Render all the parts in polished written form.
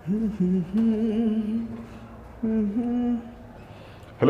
Hello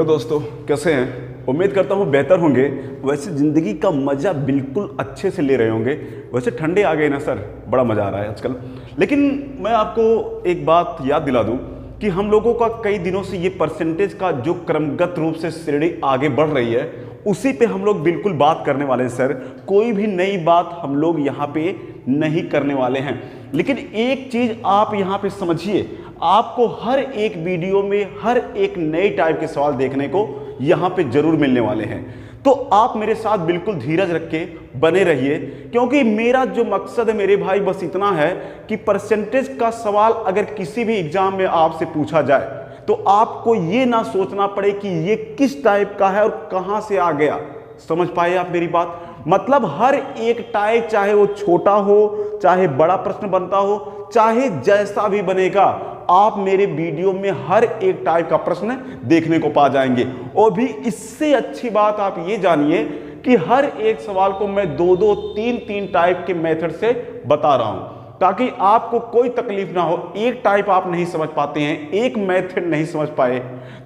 दोस्तों, कैसे हैं? उम्मीद करता हूँ बेहतर होंगे। वैसे ज़िंदगी का मज़ा बिल्कुल अच्छे से ले रहे होंगे। वैसे ठंडे आ गए ना सर, बड़ा मज़ा आ रहा है आजकल। लेकिन मैं आपको एक बात याद दिला दूँ कि हम लोगों का कई दिनों से ये परसेंटेज का जो क्रमगत रूप से श्रेणी आगे बढ़ रही है, उसी पे हम लोग बिल्कुल बात करने वाले हैं सर। कोई भी नई बात हम लोग यहाँ पे नहीं करने वाले हैं। लेकिन एक चीज़ आप यहाँ पे समझिए, आपको हर एक वीडियो में हर एक नए टाइप के सवाल देखने को यहाँ पे जरूर मिलने वाले हैं। तो आप मेरे साथ बिल्कुल धीरज रख के बने रहिए, क्योंकि मेरा जो मकसद है मेरे भाई बस इतना है कि परसेंटेज का सवाल अगर किसी भी एग्जाम में आपसे पूछा जाए तो आपको ये ना सोचना पड़े कि ये किस टाइप का है और कहाँ से आ गया। समझ पाए आप मेरी बात? मतलब हर एक टाइप, चाहे वो छोटा हो, चाहे बड़ा प्रश्न बनता हो, चाहे जैसा भी बनेगा, आप मेरे वीडियो में हर एक टाइप का प्रश्न देखने को पा जाएंगे। और भी इससे अच्छी बात आप ये जानिए कि हर एक सवाल को मैं दो दो तीन तीन टाइप के मेथड से बता रहा हूं, ताकि आपको कोई तकलीफ ना हो। एक टाइप आप नहीं समझ पाते हैं, एक मेथड नहीं समझ पाए,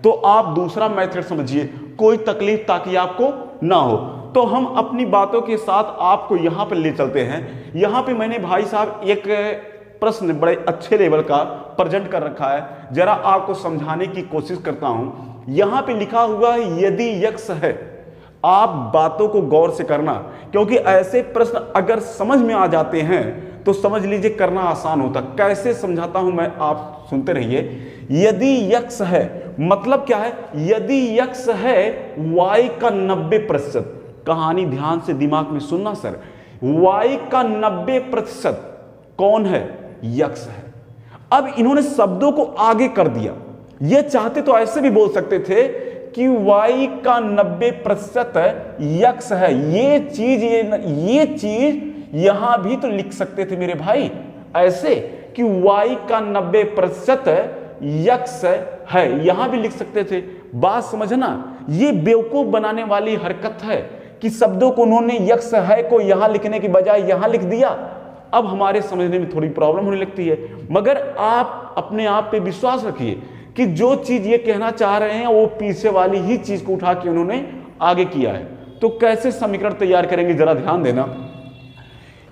तो आप दूसरा मेथड समझिए, कोई तकलीफ ताकि आपको ना हो। तो हम अपनी बातों के साथ आपको यहां पर ले चलते हैं। यहां पे मैंने भाई साहब एक प्रश्न बड़े अच्छे लेवल का प्रेजेंट कर रखा है, जरा आपको समझाने की कोशिश करता हूं। यहां पे लिखा हुआ है यदि यक्स है। आप बातों को गौर से करना, क्योंकि ऐसे प्रश्न अगर समझ में आ जाते हैं तो समझ लीजिए करना आसान होता। कैसे समझाता हूं मैं, आप सुनते रहिए। यदि यक्स है मतलब क्या है? यदि यक्स है y का 90%। कहानी ध्यान से दिमाग में सुनना सर। y का 90% कौन है? यक्स है। अब इन्होंने शब्दों को आगे कर दिया। ये चाहते तो ऐसे भी बोल सकते थे कि y का 90% यक्स है। ये चीज यहां भी तो लिख सकते थे मेरे भाई, ऐसे कि y का 90% यक्स है, यहां भी लिख सकते थे। बात समझना, ये बेवकूफ बनाने वाली हरकत है कि शब्दों को उन्होंने यक्स है को यहां लिखने की बजाय यहां लिख दिया। अब हमारे समझने में थोड़ी प्रॉब्लम होने लगती है। मगर आप अपने आप पे विश्वास रखिए कि जो चीज ये कहना चाह रहे हैं वो पीछे वाली ही चीज को उठा के उन्होंने आगे किया है। तो कैसे समीकरण तैयार करेंगे, जरा ध्यान देना।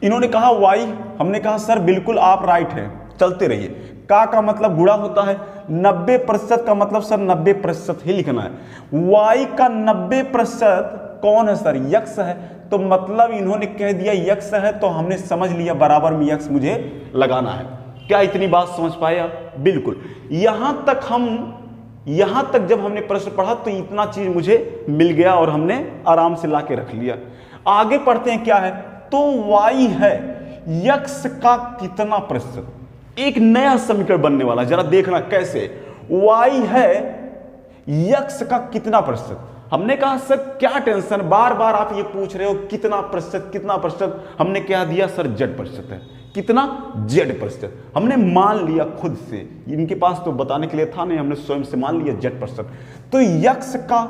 इन्होंने कहा y, हमने कहा सर बिल्कुल आप राइट हैं, चलते रहिए। का मतलब गुणा होता है, 90% का मतलब सर 90% ही लिखना है। y का 90% कौन है सर? यक्स है। तो मतलब इन्होंने कह दिया यक्स है, तो हमने समझ लिया बराबर में यक्स मुझे लगाना है। क्या इतनी बात समझ पाए आप? बिल्कुल। यहां तक जब हमने प्रश्न पढ़ा तो इतना चीज मुझे मिल गया और हमने आराम से लाके रख लिया। आगे पढ़ते हैं क्या है। तो y है यक्स का कितना प्रतिशत, एक नया समीकरण बनने वाला, जरा देखना कैसे। y है यक्स का कितना प्रतिशत। हमने कहा सर क्या टेंशन, बार बार आप ये पूछ रहे हो कितना प्रतिशत। हमने क्या दिया सर z% है। कितना? z%। हमने मान लिया खुद से, इनके पास तो बताने के लिए था नहीं, हमने स्वयं से मान लिया z%। तो यक्स का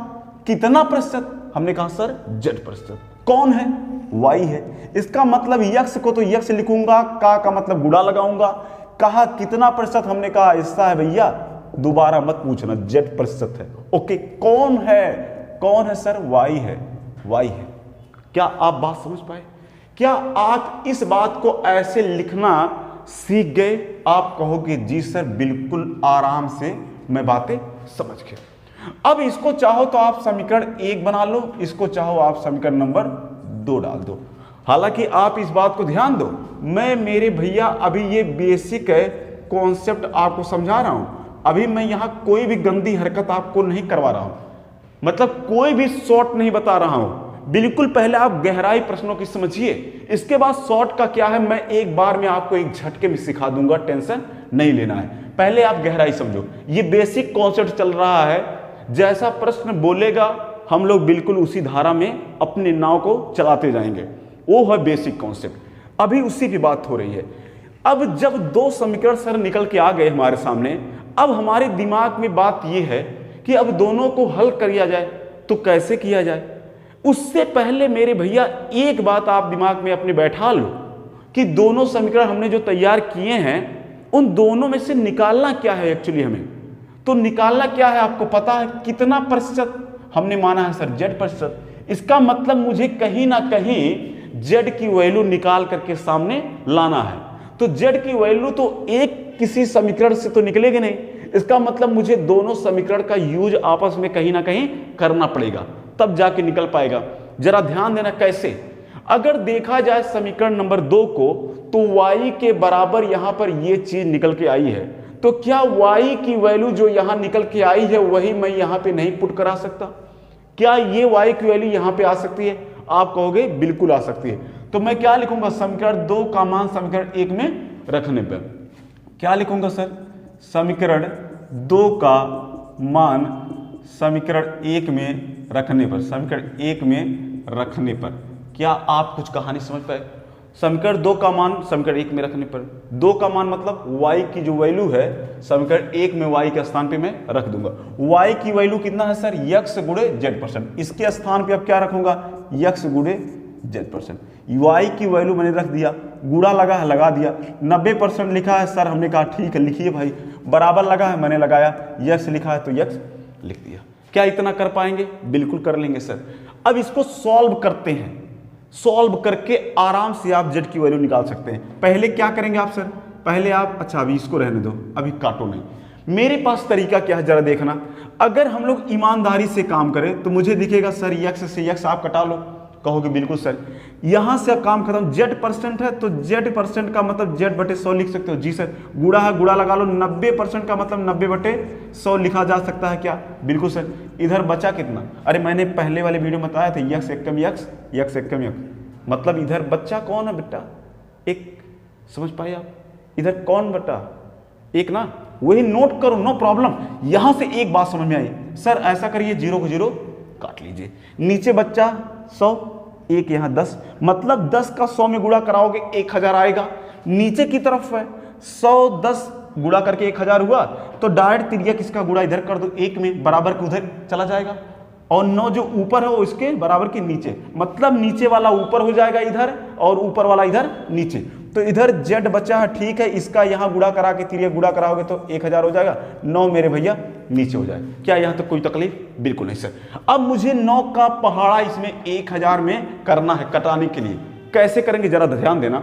कितना प्रतिशत? हमने कहा सर z%। कौन है? y है। इसका मतलब यक्स को तो यक्स लिखूंगा, का मतलब गुणा लगाऊंगा। कहा कितना प्रतिशत? हमने कहा ऐसा है भैया, दोबारा मत पूछना, z% है। ओके, कौन है सर? y है। क्या आप बात समझ पाए? क्या आप इस बात को ऐसे लिखना सीख गए? आप कहोगे जी सर बिल्कुल आराम से मैं बातें समझ गया। अब इसको चाहो तो आप समीकरण 1 बना लो, इसको चाहो आप समीकरण नंबर 2 डाल दो। हालांकि आप इस बात को ध्यान दो, मैं मेरे भैया अभी ये बेसिक कॉन्सेप्ट आपको समझा रहा हूं। अभी मैं यहां कोई भी गंदी हरकत आपको नहीं करवा रहा हूं, मतलब कोई भी शॉर्ट नहीं बता रहा हूं। बिल्कुल पहले आप गहराई प्रश्नों की समझिए, इसके बाद शॉर्ट का क्या है मैं एक बार में आपको एक झटके में सिखा दूंगा, टेंशन नहीं लेना है। पहले आप गहराई समझो, ये बेसिक कॉन्सेप्ट चल रहा है। जैसा प्रश्न बोलेगा हम लोग बिल्कुल उसी धारा में अपने नाव को चलाते जाएंगे, वो है बेसिक कॉन्सेप्ट। अभी उसी की बात हो रही है। अब जब 2 समीकरण सर निकल के आ गए हमारे सामने, अब हमारे दिमाग में बात यह है कि अब दोनों को हल किया जाए, तो कैसे किया जाए। उससे पहले मेरे भैया एक बात आप दिमाग में अपने बैठा लो कि दोनों समीकरण हमने जो तैयार किए हैं उन दोनों में से निकालना क्या है एक्चुअली हमें। तो निकालना क्या है आपको पता है, कितना प्रतिशत हमने माना है सर, Z%। इसका मतलब मुझे कहीं ना कहीं Z की वैल्यू निकाल करके सामने लाना है। तो Z की वैल्यू तो एक किसी समीकरण से तो निकलेगी नहीं, इसका मतलब मुझे दोनों समीकरण का यूज आपस में कहीं ना कहीं करना पड़ेगा, तब जाके निकल पाएगा। जरा ध्यान देना कैसे। अगर देखा जाए समीकरण नंबर 2 को, तो y के बराबर यहां पर ये चीज निकल के आई है, तो क्या y की वैल्यू जो यहां निकल के आई है वही मैं यहां पे नहीं पुट करा सकता? क्या ये y की वैल्यू यहां पे आ सकती है? आप कहोगे बिल्कुल आ सकती है। तो मैं क्या लिखूंगा, समीकरण 2 का मान समीकरण 1 में रखने पर क्या लिखूंगा सर, समीकरण 2 का मान समीकरण 1 में रखने पर, समीकरण 1 में रखने पर क्या आप कुछ कहानी समझ पाए? समीकरण 2 का मान समीकरण 1 में रखने पर, 2 का मान मतलब y की जो वैल्यू है समीकरण 1 में y के स्थान पे मैं रख दूंगा। y की वैल्यू कितना है सर, x गुणे Z%। इसके स्थान पे अब क्या रखूंगा, x गुणे Z%। y की वैल्यू मैंने रख दिया, गुणा लगा है लगा दिया, 90% लिखा है सर, हमने कहा ठीक है लिखिए भाई, बराबर लगा है मैंने लगाया, x लिखा है तो x लिख दिया। क्या इतना कर पाएंगे? बिल्कुल कर लेंगे सर। अब इसको सॉल्व करते हैं, सॉल्व करके आराम से आप Z की वैल्यू निकाल सकते हैं। पहले क्या करेंगे आप सर, पहले आप, अच्छा अभी इसको रहने दो, अभी काटो नहीं। मेरे पास तरीका क्या है जरा देखना। अगर हम लोग ईमानदारी से काम करें तो मुझे दिखेगा सर x से x आप कटा लो, कहोगे बिल्कुल सर। यहां से अब काम खत्म, Z% है तो Z% का मतलब Z/100 लिख सकते हो। जी सर। गुणा है, गुणा लगा लो, 90% का मतलब 90/100 लिखा जा सकता है क्या? बिल्कुल सर। इधर बचा कितना? अरे मैंने पहले वाले वीडियो में बताया था, x एकम x, मतलब इधर बच्चा कौन है बेटा, एक। समझ पाए आप? इधर कौन बेटा, एक ना, वही नोट करो, नो प्रॉब्लम। यहां से एक बात समझ में आई सर, ऐसा करिए 0 को 0 काट लीजिए, नीचे बच्चा 100, एक यहां 10, मतलब 10 का 100 में गुणा कराओगे 1000 आएगा। नीचे की तरफ है 100 10 गुणा करके 1000 हुआ, तो डायरेक्ट तिर्यक इसका गुणा इधर कर दो 1 में, बराबर के उधर चला जाएगा, और 9 जो ऊपर है वो इसके बराबर के नीचे, मतलब नीचे वाला ऊपर हो जाएगा इधर और ऊपर वाला इधर नीचे। तो इधर Z बचा है, ठीक है, इसका यहां गुणा करा के तिर्यक गुणा कराओगे तो 1000 हो जाएगा, 9 मेरे भैया नीचे हो जाएगा। क्या यहां तक कोई तकलीफ? बिल्कुल नहीं सर। अब मुझे 9 का पहाड़ा इसमें 1000 में करना है कटाने के लिए। कैसे करेंगे जरा ध्यान देना।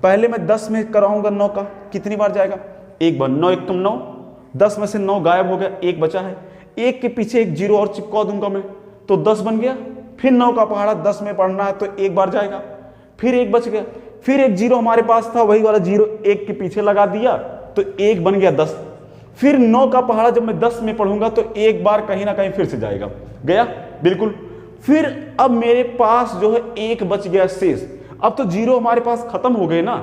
पहले मैं 10 में कराऊंगा 9 का, कितनी बार जाएगा, एक बार। 9 एकम 9, 10 में से 9 गायब हो गया, एक बचा है, एक के पीछे एक 0 और चिपका दूंगा मैं, तो 10 बन गया। फिर 9 का पहाड़ा 10 में पढ़ना है तो एक बार जाएगा, फिर एक बच गया, फिर एक 0 हमारे पास था, वही वाला 0 एक के पीछे लगा दिया तो एक बन गया 10। फिर 9 का पहाड़ा जब मैं 10 में पढ़ूंगा तो एक बार कहीं ना कहीं फिर से जाएगा, गया बिल्कुल। फिर अब मेरे पास जो है एक बच गया शेष। अब तो 0 हमारे पास खत्म हो गए ना,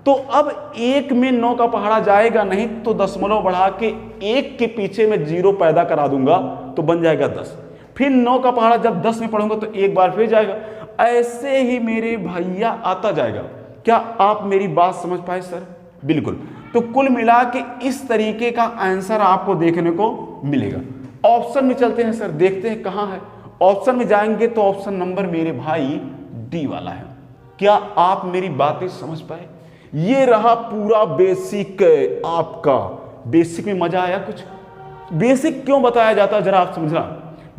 तो अब 1 में 9 का पहाड़ा जाएगा नहीं, तो दशमलव बढ़ा के 1 के पीछे मैं 0 पैदा करा दूंगा तो बन जाएगा 10। फिर 9 का पहाड़ा जब 10 में पढ़ूंगा तो एक बार फिर जाएगा। ऐसे ही मेरे भैया आता जाएगा। क्या आप मेरी बात समझ पाए सर? बिल्कुल। तो कुल मिला के इस तरीके का आंसर आपको देखने को मिलेगा। ऑप्शन में चलते हैं सर, देखते हैं कहां है। ऑप्शन में जाएंगे तो ऑप्शन नंबर मेरे भाई डी वाला है। क्या आप मेरी बातें समझ पाए? ये रहा पूरा बेसिक आपका। बेसिक में मजा आया कुछ? बेसिक क्यों बताया जाता है जरा आप समझना।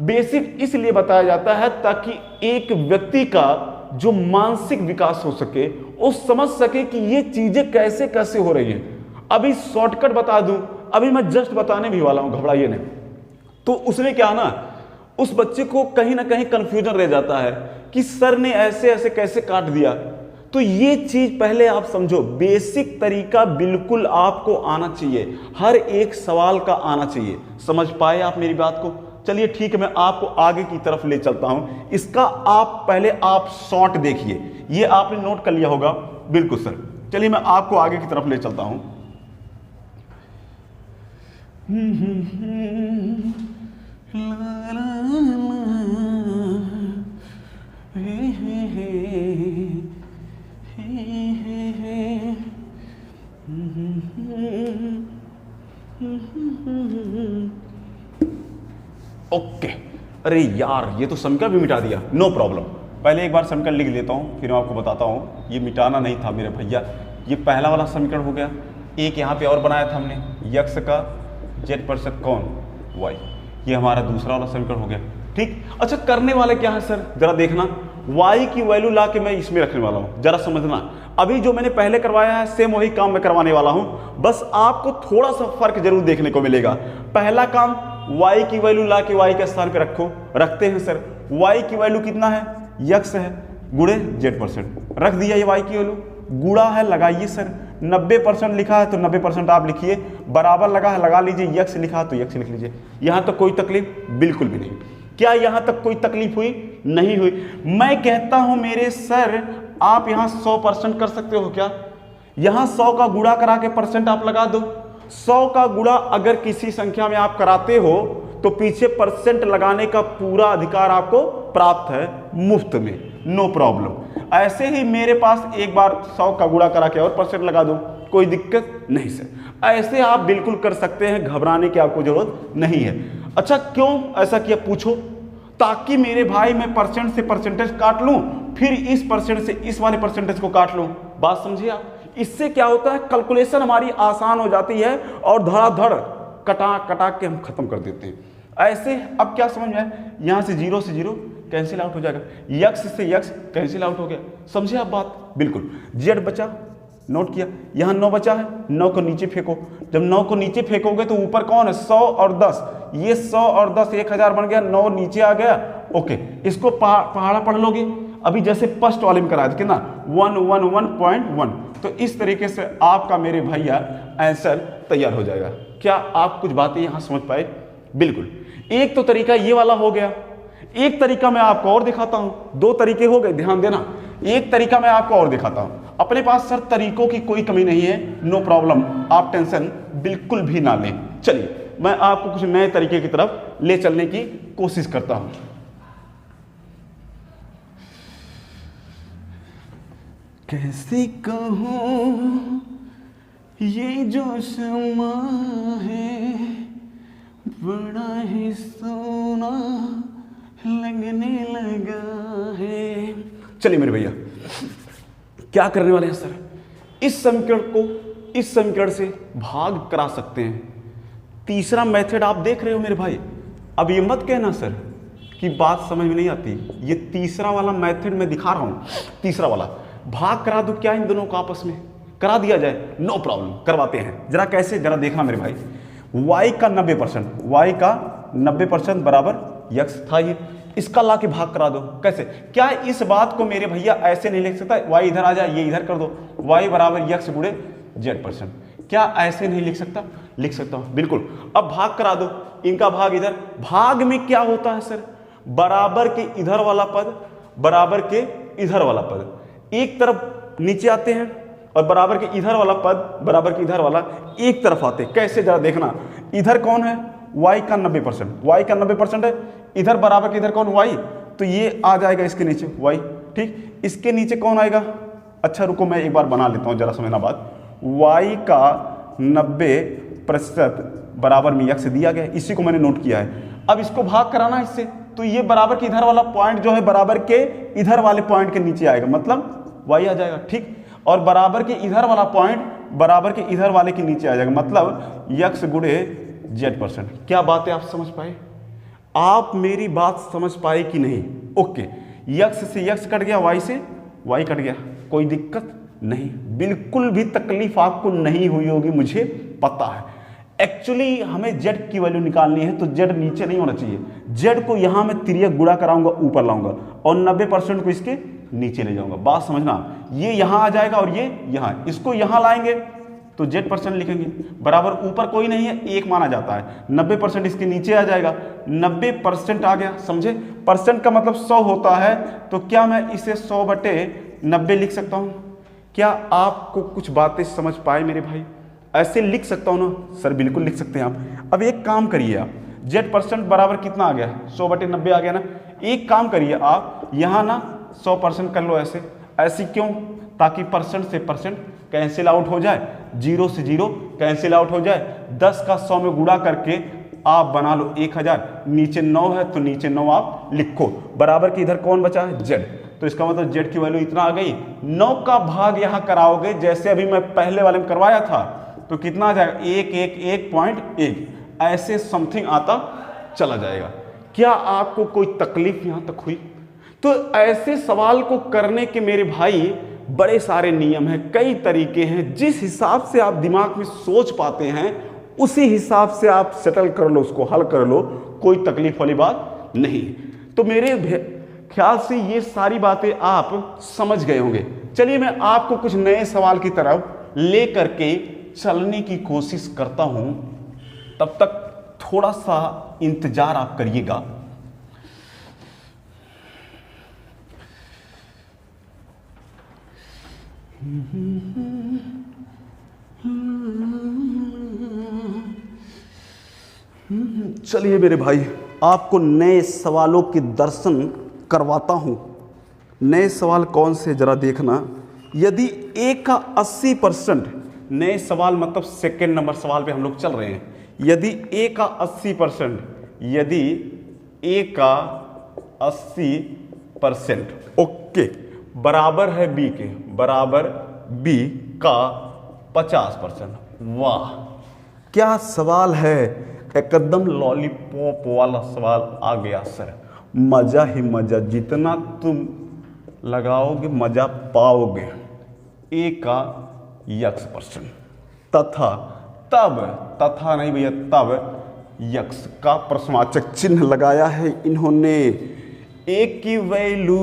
बेसिक इसलिए बताया जाता है ताकि एक व्यक्ति का जो मानसिक विकास हो सके, वो समझ सके कि ये चीजें कैसे कैसे हो रही हैं। अभी शॉर्टकट बता दूं, अभी मैं जस्ट बताने भी वाला हूं, घबराइए नहीं। तो उसमें क्या ना, उस बच्चे को कहीं ना कहीं कंफ्यूजन रह जाता है कि सर ने ऐसे ऐसे कैसे काट दिया। तो ये चीज पहले आप समझो, बेसिक तरीका बिल्कुल आपको आना चाहिए, हर एक सवाल का आना चाहिए। समझ पाए आप मेरी बात को? चलिए ठीक है, मैं आपको आगे की तरफ ले चलता हूं। इसका आप पहले आप शॉर्ट देखिए, ये आपने नोट कर लिया होगा। बिल्कुल सर। चलिए मैं आपको आगे की तरफ ले चलता हूं। ओके। अरे यार, ये तो समीकरण भी मिटा दिया। नो प्रॉब्लम, पहले एक बार समीकरण लिख लेता हूं, फिर मैं आपको बताता हूं। ये मिटाना नहीं था मेरे भैया, ये पहला वाला समीकरण हो गया। एक यहाँ पे और बनाया था हमने, यक्स का z% कौन, y, ये हमारा दूसरा वाला समीकरण हो गया। ठीक, अच्छा करने वाले क्या है सर, जरा देखना, y की वैल्यू ला के मैं इसमें रखने वाला हूँ, जरा समझना। अभी जो मैंने पहले करवाया है सेम वही काम मैं करवाने वाला हूँ, बस आपको थोड़ा सा फर्क जरूर देखने को मिलेगा। पहला काम y की वैल्यू ला के y के स्थान पे रखो, रखते हैं सर। y की वैल्यू कितना है, यक्स है गुणे z%, रख दिया ये y की वैल्यू, गुणा है लगाइए सर, 90% लिखा है तो 90% आप लिखिए, बराबर लगा है लगा लीजिए, यक्स लिखा है तो यक्स लिख लीजिए। यहां तक कोई तकलीफ बिल्कुल भी नहीं। क्या यहां तक कोई तकलीफ हुई, नहीं हुई। मैं कहता हूं मेरे सर आप यहां 100% कर सकते हो क्या, यहां 100 का गुणा करा के परसेंट आप लगा दो। 100 का गुणा अगर किसी संख्या में आप कराते हो तो पीछे परसेंट लगाने का पूरा अधिकार आपको प्राप्त है मुफ्त में, नो प्रॉब्लम। ऐसे ही मेरे पास एक बार 100 का गुणा करा के और परसेंट लगा दो, कोई दिक्कत नहीं सर। ऐसे आप बिल्कुल कर सकते हैं, घबराने की आपको जरूरत नहीं है। अच्छा क्यों ऐसा किया पूछो, ताकि मेरे भाई मैं परसेंट से परसेंटेज काट लूं, फिर इस परसेंट से इस वाले परसेंटेज को काट लूं। बात समझिए आप, इससे क्या होता है कैलकुलेशन हमारी आसान हो जाती है और धड़ाधड़ कटा कटा के हम खत्म कर देते हैं। ऐसे अब क्या समझ में आया, यहां से 0 से 0 कैंसिल आउट हो जाएगा, यक्स से यक्स कैंसिल आउट हो गया। समझे आप बात, बिल्कुल। जेड बचा, नोट किया, यहां 9 बचा है, 9 को नीचे फेंको। जब 9 को नीचे फेंकोगे तो ऊपर कौन है, 100 और 10, ये 100 और 10 1000 बन गया, 9 नीचे आ गया। ओके, इसको पहाड़ा पढ़ लोगे अभी जैसे फर्स्ट वाले में कराया था कितना 111.1, तो इस तरीके से आपका मेरे भैया आंसर तैयार हो जाएगा। क्या आप कुछ बातें यहां समझ पाए, बिल्कुल। एक तो तरीका ये वाला हो गया, एक तरीका मैं आपको और दिखाता हूं, 2 तरीके हो गए, ध्यान देना। एक तरीका मैं आपको और दिखाता हूं, अपने पास सर तरीकों की कोई कमी नहीं है, नो प्रॉब्लम, आप टेंशन बिल्कुल भी ना लें। चलिए मैं आपको कुछ नए तरीके की तरफ ले चलने की कोशिश करता हूं। कैसे कहूं ये जो समा है बड़ा ही सोना लगने लगा है। चलिए मेरे भैया क्या करने वाले हैं सर, इस समीकरण को इस समीकरण से भाग करा सकते हैं। तीसरा मेथड आप देख रहे हो मेरे भाई, अब ये मत कहना सर कि बात समझ में नहीं आती, ये तीसरा वाला मेथड मैं दिखा रहा हूं। तीसरा वाला भाग करा दो, क्या इन दोनों को आपस में करा दिया जाए, नो प्रॉब्लम, करवाते हैं। जरा कैसे, जरा देखना मेरे भाई, y का 90%, y का 90% बराबर यक्स था, ये इसका ला के भाग करा दो। कैसे, क्या इस बात को मेरे भैया ऐसे नहीं लिख सकता, y इधर आ जाए, ये इधर कर दो, y बराबर यक्स गुणे z%, क्या ऐसे नहीं लिख सकता, लिख सकता हूं बिल्कुल। अब भाग करा दो, इनका भाग इधर, भाग में क्या होता है सर, बराबर के इधर वाला पद बराबर के इधर वाला पद एक तरफ नीचे आते हैं और बराबर के इधर वाला पद बराबर के इधर वाला एक तरफ आते हैं। कैसे, जरा देखना, इधर कौन है, y का 90%, y का 90% है, इधर बराबर के इधर कौन, y, तो ये आ जाएगा इसके नीचे y, ठीक। इसके नीचे कौन आएगा, अच्छा रुको मैं एक बार बना लेता हूं, जरा समझना बात। y का 90% बराबर में यक्स दिया गया, इसी को मैंने नोट किया है। अब इसको भाग कराना इससे, तो ये बराबर के इधर वाला पॉइंट जो है बराबर के इधर वाले पॉइंट के नीचे आएगा, मतलब y आ जाएगा, ठीक। और बराबर के इधर वाला पॉइंट बराबर के इधर वाले के नीचे आ जाएगा, मतलब यक्स गुणे z%। क्या बात है, आप समझ पाए, आप मेरी बात समझ पाए कि नहीं। ओके, यक्स से यक्स कट गया, y से y कट गया, कोई दिक्कत नहीं, बिल्कुल भी तकलीफ आपको नहीं हुई होगी, मुझे पता है। एक्चुअली हमें z की वैल्यू निकालनी है तो z नीचे नहीं होना चाहिए, z को यहां मैं तिर्यक गुणा कराऊंगा, ऊपर लाऊंगा और 90% को इसके नीचे ले जाऊंगा। बात समझना, ये यहां आ जाएगा और ये यहां, इसको यहां लाएंगे तो z% लिखेंगे, बराबर ऊपर कोई नहीं है, 1 माना जाता है, 90% इसके नीचे आ जाएगा, 90% आ गया, समझे। परसेंट का मतलब 100 होता है, तो क्या मैं इसे 100/90 लिख सकता हूं। क्या आपको कुछ बातें समझ पाए मेरे भाई, ऐसे लिख सकता हूं ना सर, बिल्कुल लिख सकते हैं आप। अब एक काम करिए आप, z% बराबर कितना आ गया, 100/90 आ गया ना। एक काम करिए आप यहां ना 100% कर लो, ऐसे ऐसे क्यों, ताकि परसेंट से परसेंट कैंसिल आउट हो जाए, 0 से 0 कैंसिल आउट हो जाए, 10 का 100 में गुणा करके आप बना लो 1000, नीचे 9 है तो नीचे 9 आप लिखो, बराबर की इधर कौन बचा है, z। तो इसका मतलब z की वैल्यू इतना आ गई। 9 का भाग यहां कराओगे जैसे अभी मैं पहले वाले में करवाया था, तो कितना आ जाएगा 111.1, ऐसे समथिंग आता चला जाएगा। क्या आपको कोई तकलीफ यहां तक हुई? तो ऐसे सवाल को करने के मेरे भाई बड़े सारे नियम हैं, कई तरीके हैं। जिस हिसाब से आप दिमाग में सोच पाते हैं उसी हिसाब से आप सेटल कर लो, उसको हल कर लो, कोई तकलीफ वाली बात नहीं। तो मेरे ख्याल से ये सारी बातें आप समझ गए होंगे। चलिए मैं आपको कुछ नए सवाल की तरफ ले करके चलने की कोशिश करता हूं, तब तक थोड़ा सा इंतजार आप करिएगा। चलिए मेरे भाई, आपको नए सवालों के दर्शन करवाता हूं। नए सवाल कौन से जरा देखना। यदि a का 80%, नए सवाल मतलब सेकेंड नंबर सवाल पे हम लोग चल रहे हैं। यदि a का 80%, यदि a का 80% ओके बराबर है b के, बराबर b का 50%। वाह क्या सवाल है, एकदम लॉलीपॉप वाला सवाल आ गया सर। मजा ही मजा, जितना तुम लगाओगे मजा पाओगे। a का x% तथा, तब, तथा नहीं भैया, तब यक्स का प्रश्नवाचक चिन्ह लगाया है इन्होंने। a की वैल्यू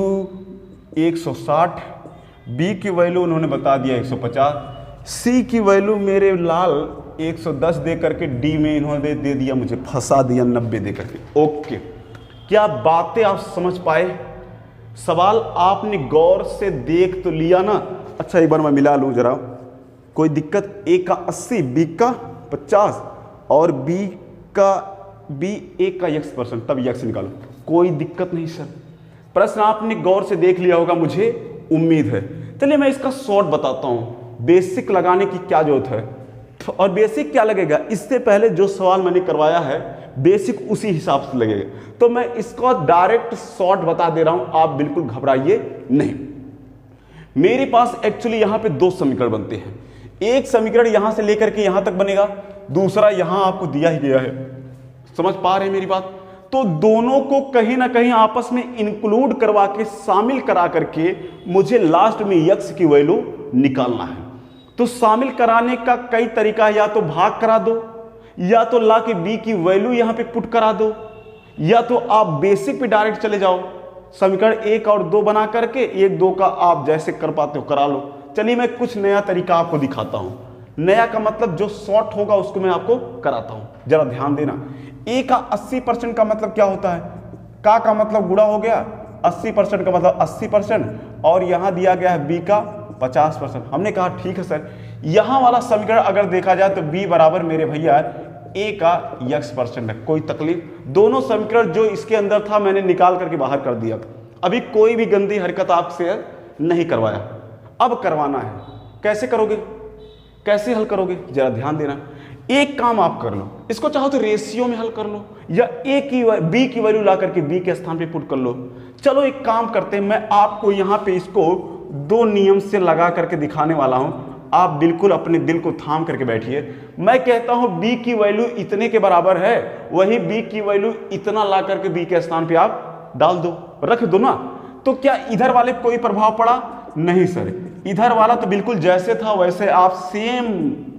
160, b की वैल्यू उन्होंने बता दिया 150, c की वैल्यू मेरे लाल 110 दे करके, d में इन्होंने दे दिया, मुझे फंसा दिया 90 दे करके। ओके, क्या बातें आप समझ पाए? सवाल आपने गौर से देख तो लिया ना? अच्छा एक बार मैं मिला लूँ जरा, कोई दिक्कत? a का 80, b का 50 और a का x%, तब x निकालो, कोई दिक्कत नहीं सर। प्रश्न आपने गौर से देख लिया होगा, मुझे उम्मीद है। चलिए मैं इसका शॉर्ट बताता हूं, बेसिक लगाने की क्या जरूरत है। और बेसिक क्या लगेगा, इससे पहले जो सवाल मैंने करवाया है बेसिक उसी हिसाब से लगेगा। तो मैं इसका डायरेक्ट शॉर्ट बता दे रहा हूं, आप बिल्कुल घबराइए नहीं। मेरे पास एक्चुअली यहां पे 2 समीकरण बनते हैं। एक समीकरण यहां से लेकर के यहां तक बनेगा, दूसरा यहां आपको दिया ही गया है। समझ पा रहे हैं मेरी बात? तो दोनों को कहीं ना कहीं आपस में इंक्लूड करवा के, शामिल करा करके मुझे लास्ट में यक्स की वैल्यू निकालना है। तो शामिल कराने का कई तरीका है, या तो भाग करा दो, या तो ला के बी की वैल्यू यहां पे पुट करा दो, या तो आप बेसिक पे डायरेक्ट चले जाओ, समीकरण 1 और 2 बना करके 1 2 का आप जैसे कर पाते हो करा लो। चलिए मैं कुछ नया तरीका आपको दिखाता हूं। नया का मतलब जो शॉर्ट होगा उसको मैं आपको कराता हूं, जरा ध्यान देना। a का 80% का मतलब क्या होता है? का मतलब गुणा हो गया, 80% का मतलब 80%, और यहां दिया गया है b का 50%। हमने कहा ठीक है सर, यहां वाला समीकरण अगर देखा जाए तो b बराबर मेरे भैया a का x% है, कोई तकलीफ? दोनों समीकरण जो इसके अंदर था मैंने निकाल करके बाहर कर दिया। अभी कोई भी गंदी हरकत आपसे नहीं करवाया, अब करवाना है। कैसे करोगे, कैसे हल करोगे, जरा ध्यान देना। एक काम आप कर लो, इसको चाहो तो रेशियो में हल कर लो, या b की वैल्यू ला करके b के स्थान पे पुट कर लो। चलो एक काम करते हैं, मैं आपको यहां पे इसको 2 नियम से लगा करके दिखाने वाला हूं। आप बिल्कुल अपने दिल को थाम करके बैठिए। मैं कहता हूं b की वैल्यू इतने के बराबर है, वही b की वैल्यू इतना ला करके b के स्थान पे आप डाल दो, रख दो ना। तो क्या इधर वाले कोई प्रभाव पड़ा? नहीं सर, इधर वाला तो बिल्कुल जैसे था वैसे आप सेम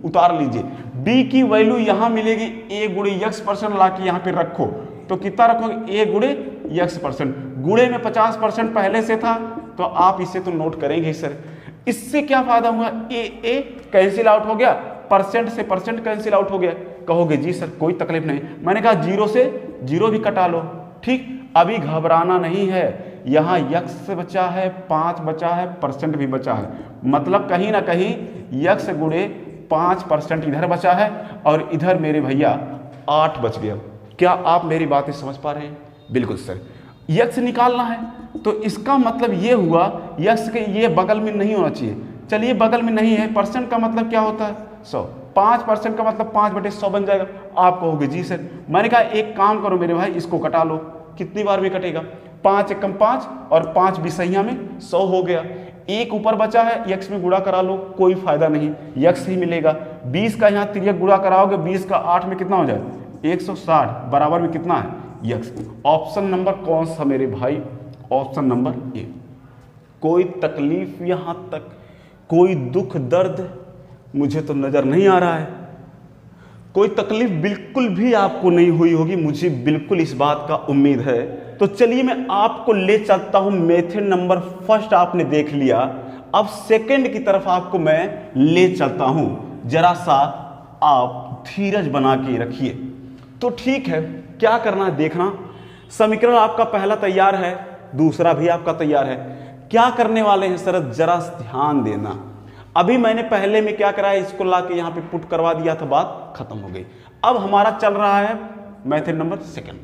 उतार लीजिए। b की वैल्यू यहां मिलेगी a गुणे x% ला के यहां पे रखो, तो कितना रखोगे? a गुणे x%। गुणे में 50% पहले से था, तो आप इसे तो नोट करेंगे सर। इससे क्या फायदा हुआ? a कैंसिल आउट हो गया, परसेंट से परसेंट कैंसिल आउट हो गया। कहोगे जी सर कोई तकलीफ नहीं, मैंने कहा 0 से 0 भी कटा लो। ठीक, अभी घबराना नहीं है, यहाँ यक्स बचा है, 5 बचा है, परसेंट भी बचा है, मतलब कहीं ना कहीं यक्स गुणे 5% इधर बचा है और इधर मेरे भैया 8 बच गया। क्या आप मेरी बातें समझ पा रहे हैं? बिल्कुल सर, यक्स निकालना है तो इसका मतलब ये हुआ यक्स के ये बगल में नहीं होना चाहिए। चलिए बगल में नहीं है, परसेंट का मतलब क्या होता है? 100। 5% का मतलब 5/100 बन जाएगा। आप कहोगे जी सर। मैंने कहा एक काम करो मेरे भाई, इसको कटा लो। कितनी बार में कटेगा? 5 एकम 5 और 5 बिसैया में 100 हो गया। एक ऊपर बचा है, x में गुणा करा लो, कोई फायदा नहीं, x ही मिलेगा। 20 का यहाँ तिर्यक गुणा कराओगे, 20 का 8 में कितना हो जाए? 160 बराबर में कितना है? x। ऑप्शन नंबर कौन सा मेरे भाई? Option number A. कोई तकलीफ यहाँ तक, कोई दुख दर्द मुझे तो नजर नहीं आ रहा है। कोई तकलीफ बिल्कुल भी आपको नहीं हुई होगी, मुझे बिल्कुल इस बात का उम्मीद है। तो चलिए मैं आपको ले चलता हूं मेथड नंबर फर्स्ट आपने देख लिया, अब सेकंड की तरफ आपको मैं ले चलता हूं। जरा सा आप धीरज बना के रखिए। तो ठीक है, क्या करना है देखना। समीकरण आपका पहला तैयार है, दूसरा भी आपका तैयार है। क्या करने वाले हैं सर, जरा ध्यान देना। अभी मैंने पहले में क्या करा है, इसको ला के यहाँ पे पुट करवा दिया था, बात खत्म हो गई। अब हमारा चल रहा है मेथड नंबर सेकंड।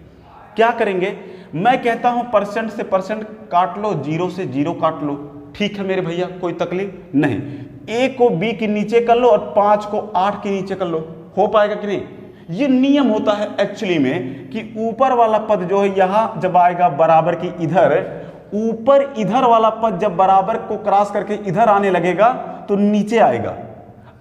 क्या करेंगे? मैं कहता हूं परसेंट से परसेंट काट लो, 0 से 0 काट लो। ठीक है मेरे भैया, कोई तकलीफ नहीं। a को b के नीचे कर लो और 5 को 8 के नीचे कर लो। हो पाएगा कि नहीं? ये नियम होता है एक्चुअली में कि ऊपर वाला पद जो है यहां जब आएगा बराबर की इधर, ऊपर इधर वाला पद जब बराबर को क्रॉस करके इधर आने लगेगा तो नीचे आएगा।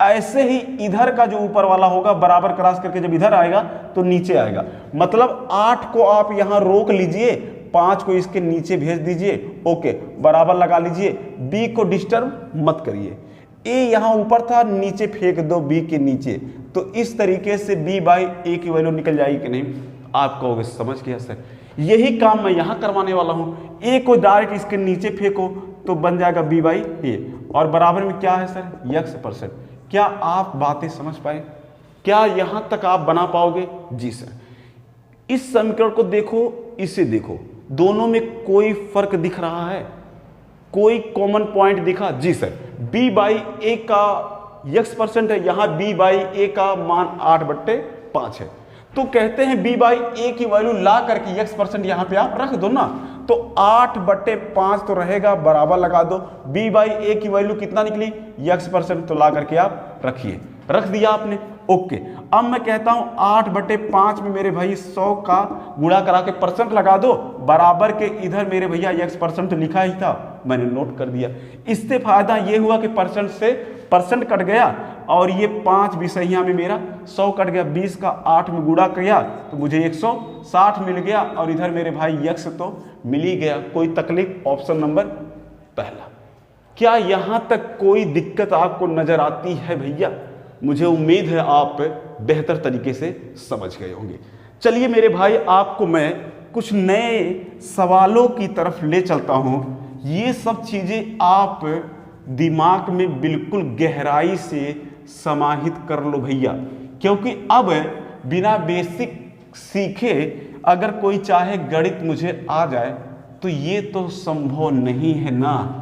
ऐसे ही इधर का जो ऊपर वाला होगा बराबर क्रॉस करके जब इधर आएगा तो नीचे आएगा। मतलब 8 को आप यहां रोक लीजिए, 5 को इसके नीचे भेज दीजिए, ओके बराबर लगा लीजिए। बी को डिस्टर्ब मत करिए। ए यहां ऊपर था, नीचे फेंक दो बी के नीचे। तो इस तरीके से b/a की वैल्यू निकल जाएगी कि नहीं? आप कहोगे समझ गया सर। यही काम मैं यहां करवाने वाला हूं। ए को डायरेक्ट इसके नीचे फेंको तो बन जाएगा b/a और बराबर में क्या है सर? x%। क्या आप बातें समझ पाए? क्या यहां तक आप बना पाओगे? जी सर। इस समीकरण को देखो, इसे देखो, दोनों में कोई फर्क दिख रहा है? कोई कॉमन पॉइंट दिखा? जी सर। b/a का x% है, यहां b/a का मान 8/5 है। तो कहते हैं b/a की वैल्यू ला करके x% यहां पे आप रख दो ना, तो 8/5 तो रहेगा, बराबर लगा दो। b/a की वैल्यू कितना निकली? x%, तो ला करके आप रखिए। रख दिया आपने, ओके। अब मैं कहता हूं 8/5 में मेरे भाई 100 का गुणा करा के परसेंट लगा दो, बराबर के इधर मेरे भैया x% लिखा ही था, मैंने नोट कर दिया। इससे फायदा ये हुआ कि परसेंट से परसेंट कट गया और ये 5 बिसैया में मेरा 100 कट गया। 20 का 8 में गुणा किया तो मुझे 160 मिल गया और इधर मेरे भाई x तो मिल ही गया। कोई तकलीफ? ऑप्शन नंबर पहला। क्या यहां तक कोई दिक्कत आपको नजर आती है भैया? मुझे उम्मीद है आप बेहतर तरीके से समझ गए होंगे। चलिए मेरे भाई, आपको मैं कुछ नए सवालों की तरफ ले चलता हूं। ये सब चीजें आप दिमाग में बिल्कुल गहराई से समाहित कर लो भैया, क्योंकि अब बिना बेसिक सीखे अगर कोई चाहे गणित मुझे आ जाए तो ये तो संभव नहीं है ना।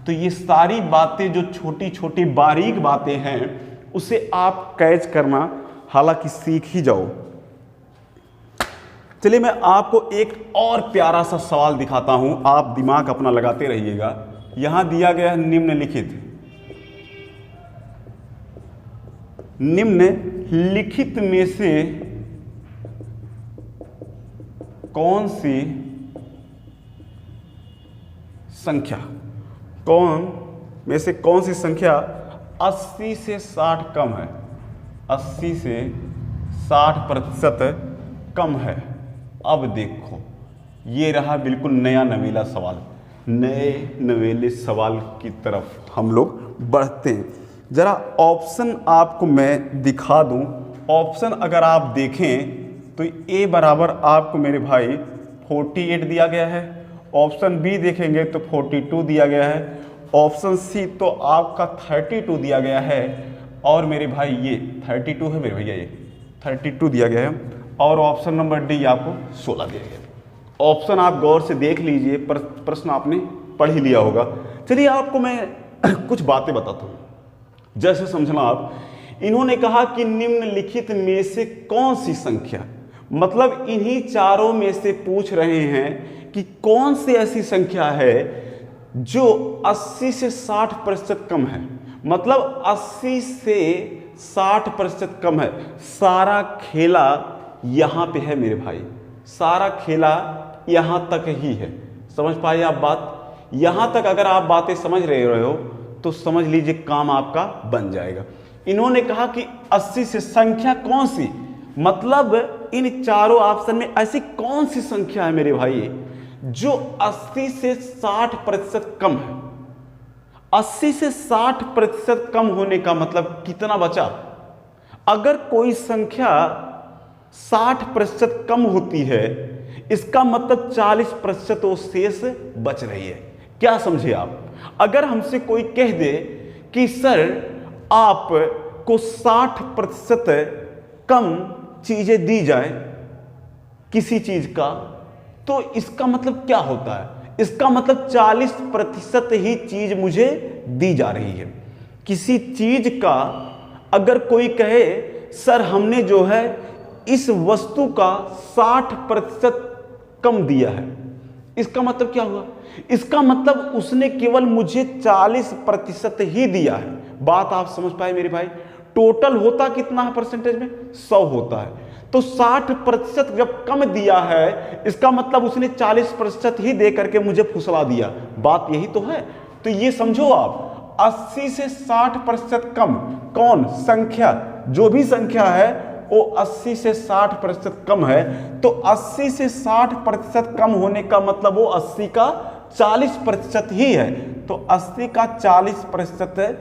तो ये सारी बातें जो छोटी छोटी बारीक बातें हैं उसे आप कैच करना हालांकि सीख ही जाओ। चलिए मैं आपको एक और प्यारा सा सवाल दिखाता हूं, आप दिमाग अपना लगाते रहिएगा। यहां दिया गया है निम्नलिखित में से कौन सी संख्या 80 से 60 कम है? 80 से 60% कम है। अब देखो, ये रहा बिल्कुल नया नवेला सवाल। नए नवेले सवाल की तरफ हम लोग बढ़ते हैं। जरा ऑप्शन आपको मैं दिखा दूं। ऑप्शन अगर आप देखें तो ए बराबर आपको मेरे भाई 48 दिया गया है। ऑप्शन बी देखेंगे तो 42 दिया गया है। ऑप्शन सी तो आपका 32 दिया गया है और मेरे भाई ये 32 है मेरे भैया, ये 32 दिया गया है। और ऑप्शन नंबर डी आपको 16 दिया गया है। ऑप्शन आप गौर से देख लीजिए, प्रश्न आपने पढ़ ही लिया होगा। चलिए आपको मैं कुछ बातें बताता हूँ, जैसे समझना आप। इन्होंने कहा कि निम्नलिखित में से कौन सी संख्या, मतलब इन्हीं चारों में से पूछ रहे हैं कि कौन सी ऐसी संख्या है जो 80 से 60% कम है। मतलब 80 से 60% कम है। सारा खेला यहां पे है मेरे भाई, सारा खेला यहां तक ही है। समझ पाए आप बात? यहां तक अगर आप बातें समझ रहे हो तो समझ लीजिए काम आपका बन जाएगा। इन्होंने कहा कि 80 से संख्या कौन सी, मतलब इन चारों ऑप्शन में ऐसी कौन सी संख्या है मेरे भाई जो 80 से 60% कम है। 80 से 60% कम होने का मतलब कितना बचा? अगर कोई संख्या 60% कम होती है, इसका मतलब 40% वो शेष बच रही है। क्या समझे आप? अगर हमसे कोई कह दे कि सर आपको 60% कम चीजें दी जाए किसी चीज का, तो इसका मतलब क्या होता है? इसका मतलब 40% ही चीज मुझे दी जा रही है। किसी चीज का अगर कोई कहे सर हमने जो है इस वस्तु का 60% कम दिया है, इसका मतलब क्या हुआ? इसका मतलब उसने केवल मुझे 40% ही दिया है। बात आप समझ पाए मेरे भाई? टोटल होता कितना है परसेंटेज में? 100 होता है। तो 60% जब कम दिया है, इसका मतलब उसने 40% ही दे करके मुझे फुसला दिया। बात यही तो है। तो ये समझो आप, 80 से 60% कम कौन संख्या, जो भी संख्या है वो 80 से 60% कम है। तो 80 से 60% कम होने का मतलब वो 80 का 40% ही है। तो 80 का 40%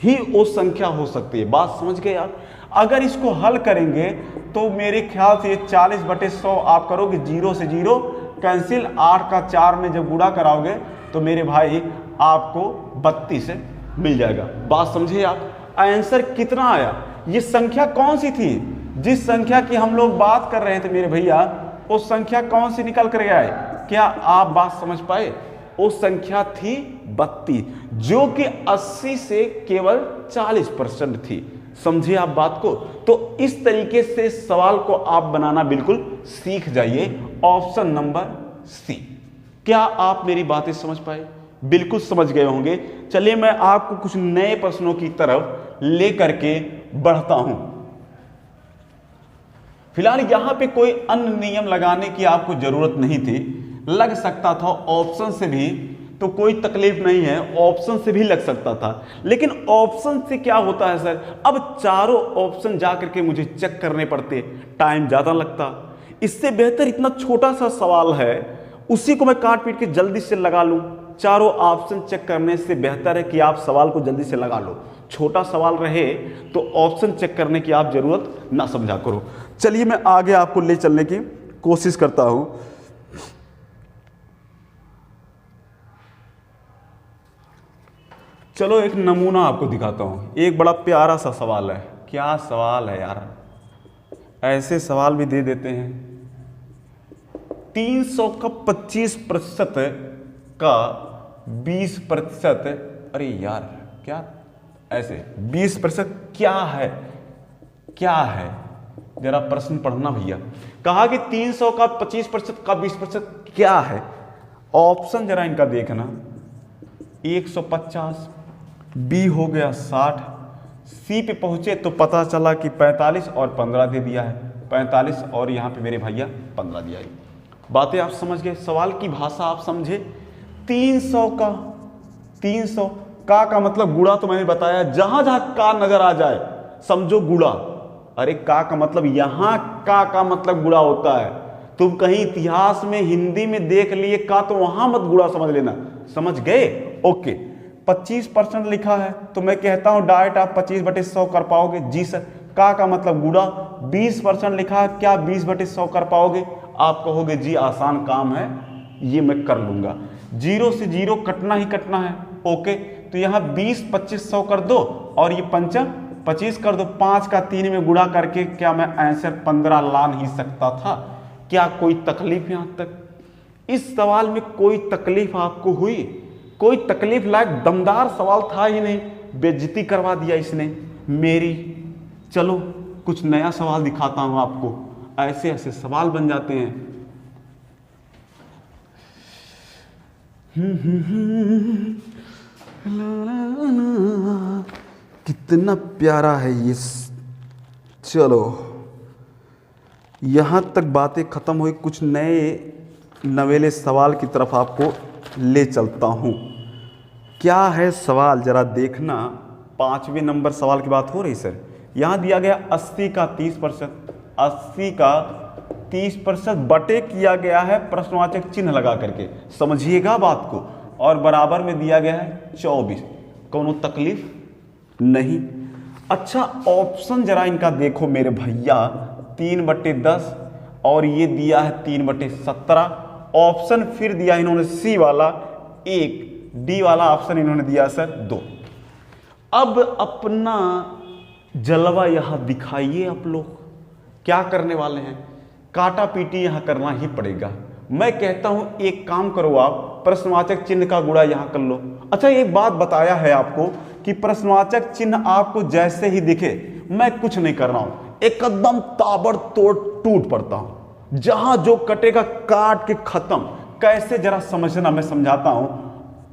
ही वो संख्या हो सकती है। बात समझ गए आप? अगर इसको हल करेंगे तो मेरे ख्याल से 40/100 आप करोगे, 0 से 0 कैंसिल, 8 का 4 में जब गुणा कराओगे तो मेरे भाई आपको 32 मिल जाएगा। बात समझे आप? आंसर कितना आया? ये संख्या कौन सी थी? जिस संख्या की हम लोग बात कर रहे थे मेरे भैया, वो संख्या कौन सी निकल कर आए? क्या आप बात समझ पाए? वो संख्या थी 32, जो कि 80 से केवल 40% थी। समझिए आप बात को? तो इस तरीके से सवाल को आप बनाना बिल्कुल सीख जाइए। Option number C. क्या आप मेरी बातें समझ पाए? बिल्कुल समझ गए होंगे। चलिए मैं आपको कुछ नए प्रश्नों की तरफ लेकर के बढ़ता हूं। फिलहाल यहां पे कोई अन्य नियम लगाने की आपको जरूरत नहीं थी। लग सकता था ऑप्शन से भी, तो कोई तकलीफ नहीं है, ऑप्शन से भी लग सकता था। लेकिन ऑप्शन से क्या होता है सर, अब चारों ऑप्शन जाकर के मुझे चेक करने पड़ते, टाइम ज्यादा लगता। इससे बेहतर इतना छोटा सा सवाल है, उसी को मैं काट पीट के जल्दी से लगा लूं। चारों ऑप्शन चेक करने से बेहतर है कि आप सवाल को जल्दी से लगा लो। छोटा सवाल रहे तो ऑप्शन चेक करने की आप जरूरत ना समझा करो। चलिए मैं आगे आपको ले चलने की कोशिश करता हूं। चलो एक नमूना आपको दिखाता हूं। एक बड़ा प्यारा सा सवाल है। क्या सवाल है यार, ऐसे सवाल भी दे देते हैं। 300 का 25% का 20%, अरे यार क्या ऐसे 20% क्या है? क्या है जरा प्रश्न पढ़ना भैया। कहा कि 300 का 25% का 20% क्या है? ऑप्शन जरा इनका देखना। 150, बी हो गया 60, सी पे पहुंचे तो पता चला कि 45 और 15 दे दिया है। 45 और यहाँ पे मेरे भैया 15 दिया है। बातें आप समझ गए? सवाल की भाषा आप समझे? 300 का 300 का मतलब गुणा, तो मैंने बताया जहां जहां का नजर आ जाए समझो गुणा। अरे का मतलब यहां का मतलब गुणा होता है। तुम कहीं इतिहास में हिंदी में देख लिए का, तो वहां मत गुणा समझ लेना। समझ गए? ओके। 25% लिखा है तो मैं कहता हूं डायरेक्ट आप 25/100 कर पाओगे? जी सर। का मतलब गुणा। 20% लिखा है, क्या 20/100 कर पाओगे? आप कहोगे जी आसान काम है, ये मैं कर लूंगा। 0 से 0 कटना ही कटना है। ओके, तो यहां 20/2500 कर दो और ये 5 25 कर दो। 5 का 3 में गुणा करके क्या मैं आंसर 15 ला नहीं सकता था? क्या कोई तकलीफ यहां तक? इस सवाल में कोई तकलीफ आपको हुई? कोई तकलीफ लायक दमदार सवाल था ही नहीं, बेइज्जती करवा दिया इसने मेरी। चलो कुछ नया सवाल दिखाता हूं आपको। ऐसे ऐसे सवाल बन जाते हैं। कितना कितना प्यारा है ये। चलो यहाँ तक बातें ख़त्म हुई, कुछ नए नवेले सवाल की तरफ आपको ले चलता हूँ। क्या है सवाल ज़रा देखना। 5वें नंबर सवाल की बात हो रही सर। यहाँ दिया गया 80 का 30%, 80 का 30% बटे किया गया है प्रश्नवाचक चिन्ह लगा करके, समझिएगा बात को, और बराबर में दिया गया है 24। कोनो तकलीफ नहीं। अच्छा ऑप्शन जरा इनका देखो मेरे भैया, 3/10 और ये दिया है 3/17। ऑप्शन फिर दिया इन्होंने सी वाला 1, डी वाला ऑप्शन इन्होंने दिया सर 2। अब अपना जलवा यहां दिखाइए आप लोग, क्या करने वाले हैं? काटा पीटी यहां करना ही पड़ेगा। मैं कहता हूं एक काम करो आप, प्रश्नवाचक चिन्ह का गुणा यहां कर लो। अच्छा एक बात बताया है आपको कि प्रश्नवाचक चिन्ह आपको जैसे ही दिखे, मैं कुछ नहीं कर रहा हूं, एकदम ताबड़तोड़ टूट पड़ता हूं, जहां जो कटेगा काट के खत्म। कैसे जरा समझना, मैं समझाता हूं।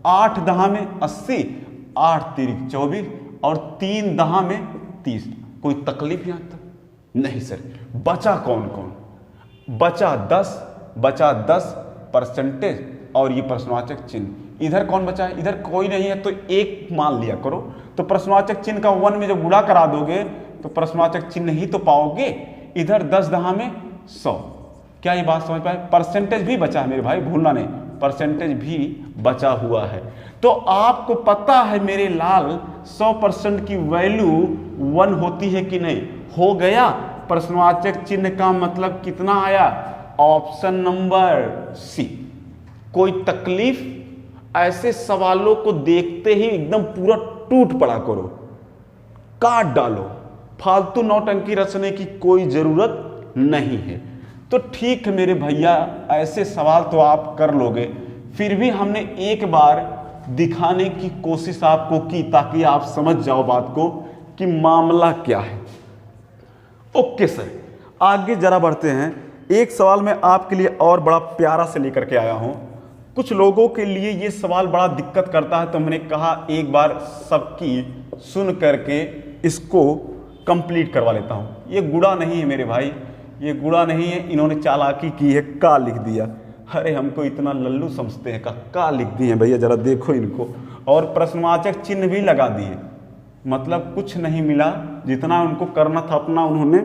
8 दहा में 80, 8 तिरिक 24 और 3 दहा में 30। कोई तकलीफ यहां तक नहीं सर। बचा कौन कौन? बचा 10% और ये प्रश्नवाचक चिन्ह। इधर कौन बचा है? इधर कोई नहीं है, तो एक मान लिया करो। तो प्रश्नवाचक चिन्ह का 1 में जब गुणा करा दोगे तो प्रश्नवाचक चिन्ह ही तो पाओगे। इधर 10 दहा में 100। क्या ये बात समझ पाए? परसेंटेज भी बचा है मेरे भाई, भूलना नहीं, परसेंटेज भी बचा हुआ है। तो आपको पता है मेरे लाल 100% की वैल्यू 1 होती है कि नहीं? हो गया। प्रश्नवाचक चिन्ह का मतलब कितना आया? Option number C. कोई तकलीफ? ऐसे सवालों को देखते ही एकदम पूरा टूट पड़ा करो, काट डालो, फालतू नौटंकी रचने की कोई जरूरत नहीं है। तो ठीक है मेरे भैया, ऐसे सवाल तो आप कर लोगे, फिर भी हमने एक बार दिखाने की कोशिश आपको की ताकि आप समझ जाओ बात को कि मामला क्या है। ओके सर, आगे जरा बढ़ते हैं। एक सवाल मैं आपके लिए और बड़ा प्यारा से लेकर के आया हूं। कुछ लोगों के लिए ये सवाल बड़ा दिक्कत करता है, तो मैंने कहा एक बार सबकी सुन करके इसको कंप्लीट करवा लेता हूं। ये गुड़ा नहीं है मेरे भाई, ये गुड़ा नहीं है, इन्होंने चालाकी की है, का लिख दिया। अरे हमको इतना लल्लू समझते हैं, का लिख दिए भैया, जरा देखो इनको। और प्रश्नवाचक चिन्ह भी लगा दिए, मतलब कुछ नहीं मिला, जितना उनको करना था अपना उन्होंने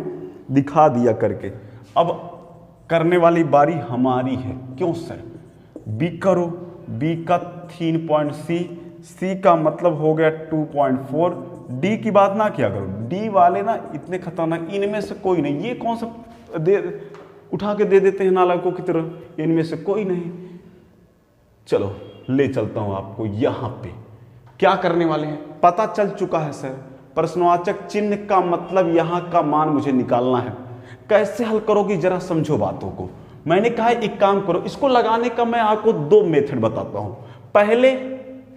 दिखा दिया करके। अब करने वाली बारी हमारी है। क्यों सर? बी करो। बी का 3 पॉइंट सी का मतलब हो गया 2.4। डी की बात ना किया करो, डी वाले ना इतने खतरनाक, इनमें से कोई नहीं। ये कौन सा दे उठा के दे देते हैं नालायकों की तरह, इनमें से कोई नहीं। चलो ले चलता हूं आपको यहां पे। क्या करने वाले हैं पता चल चुका है सर। प्रश्नवाचक चिन्ह का मतलब यहां का मान मुझे निकालना है। कैसे हल करोगे जरा समझो बातों को। मैंने कहा एक काम करो, इसको लगाने का मैं आपको 2 मेथड बताता हूं। पहले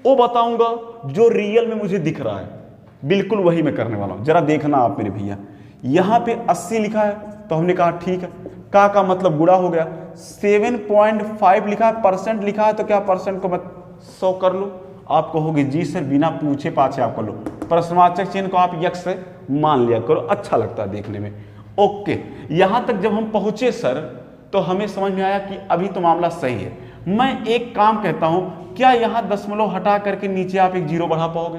वो बताऊंगा जो रियल में मुझे दिख रहा है, बिल्कुल वही मैं करने वाला हूं। जरा देखना आप मेरे भैया, यहां पे 80 लिखा है तो हमने कहा ठीक है, का मतलब गुणा हो गया। 7.5 लिखा है, परसेंट लिखा है, तो क्या परसेंट को मैं 100 कर लूं? आप कहोगे जी सर बिना पूछे पाछे आप कर लो। प्रश्नवाचक चिन्ह को आप यक्ष से मान लिया करो, अच्छा लगता है देखने में। ओके, यहां तक जब हम पहुंचे सर तो हमें समझ में आया कि अभी तो मामला सही है। मैं एक काम कहता हूं, क्या यहां दशमलव हटा करके नीचे आप एक 0 बढ़ा पाओगे?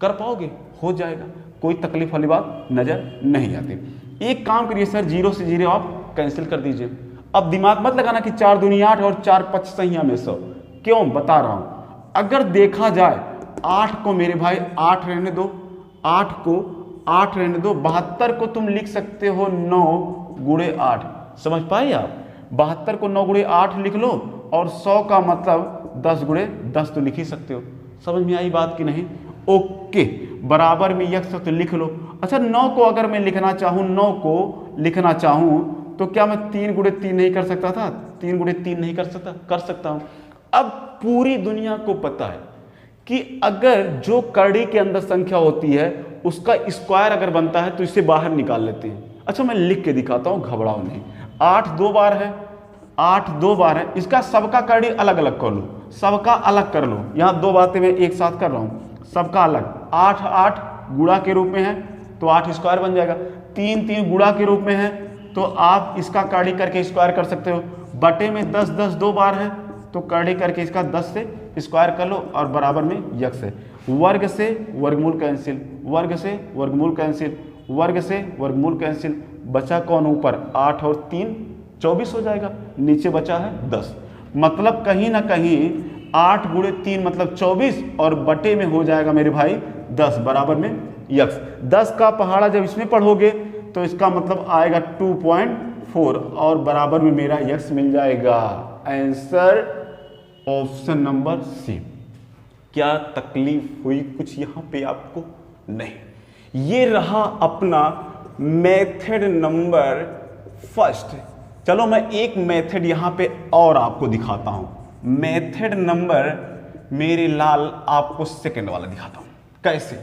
कर पाओगे? हो जाएगा, कोई तकलीफ वाली बात नजर नहीं आती। एक काम करिए सर, 0 से 0 आप कैंसिल कर दीजिए। अब दिमाग मत लगाना कि 4 दूनी 8 और 4 5 सही में 100। क्यों बता रहा हूं, अगर देखा जाए 8 को मेरे भाई 8 रहने दो, 8 को 8 रहने दो, 72 को तुम लिख सकते हो 9 गुणे 8। समझ पाए आप? 72 को 9 गुणे 8 लिख लो और 100 का मतलब 10 गुणे 10 तो लिख ही सकते हो। समझ में आई बात कि नहीं? ओके, बराबर में यक्ष तो लिख लो। अच्छा 9 को अगर मैं लिखना चाहूँ, 9 को लिखना चाहूँ तो क्या मैं 3 गुणे 3 नहीं कर सकता था? 3 गुणे 3 नहीं कर सकता? कर सकता हूँ। अब पूरी दुनिया को पता है कि अगर जो करड़ी के अंदर संख्या होती है उसका स्क्वायर अगर बनता है तो इसे बाहर निकाल लेते हैं। अच्छा मैं लिख के दिखाता हूं, घबराओ नहीं। 8 2 बार है, 8 2 बार है, इसका सबका करड़ी अलग अलग कर लो, सबका अलग कर लो। यहां 2 बातें मैं एक साथ कर रहा हूं, सबका अलग। 8 8 गुणा के रूप में है तो 8 स्क्वायर बन जाएगा, 3 3 गुणा के रूप में है तो आप इसका काढ़ी करके स्क्वायर कर सकते हो, बटे में 10 10 दो बार है तो काढ़ी करके इसका 10 से स्क्वायर कर लो और बराबर में यक्स है। वर्ग से वर्गमूल कैंसिल, वर्ग से वर्गमूल कैंसिल, वर्ग से वर्गमूल कैंसिल, बचा कौन ऊपर 8 और 3 24 हो जाएगा, नीचे बचा है 10। मतलब कहीं ना कहीं 8 गुणे 3 मतलब 24 और बटे में हो जाएगा मेरे भाई 10 बराबर में यक्स। 10 का पहाड़ा जब इसमें पढ़ोगे तो इसका मतलब आएगा 2.4 और बराबर में मेरा यक्स मिल जाएगा। Answer option number C. क्या तकलीफ हुई कुछ यहाँ पे आपको? नहीं। ये रहा अपना मेथड नंबर फर्स्ट। चलो मैं एक मेथड यहाँ पे और आपको दिखाता हूँ। मेथड नंबर मेरे लाल आपको सेकंड वाला दिखाता हूँ। कैसे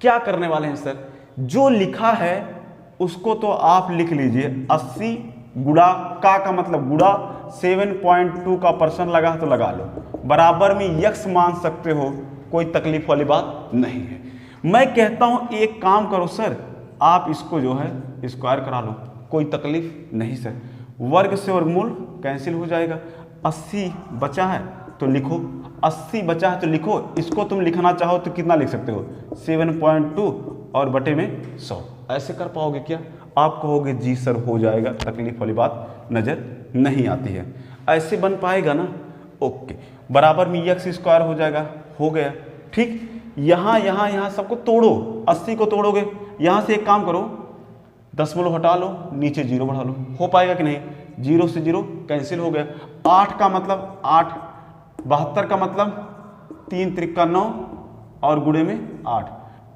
क्या करने वाले हैं सर? जो लिखा है उसको तो आप लिख लीजिए, 80 गुणा का मतलब गुणा 7.2 का परसेंट लगा तो लगा लो, बराबर में यक्स मान सकते हो, कोई तकलीफ वाली बात नहीं है। मैं कहता हूं एक काम करो सर, आप इसको जो है स्क्वायर करा लो, कोई तकलीफ नहीं सर। वर्ग से वर्गमूल कैंसिल हो जाएगा, 80 बचा है तो लिखो, 80 बचा है तो लिखो। इसको तुम लिखना चाहो तो कितना लिख सकते हो 7.2 और बटे में 100। ऐसे कर पाओगे क्या? आप कहोगे जी सर हो जाएगा, तकलीफ वाली बात नजर नहीं आती है। ऐसे बन पाएगा ना? ओके, बराबर में यक्स स्क्वायर हो जाएगा, हो गया ठीक। यहाँ सबको तोड़ो, 80 को तोड़ोगे, यहाँ से एक काम करो 10 हटा लो, नीचे 0 बढ़ा लो, हो पाएगा कि नहीं? 0 से 0 कैंसिल हो गया। 8 का मतलब 8, 72 का मतलब 3 त्रिका 9 और गुणे में 8,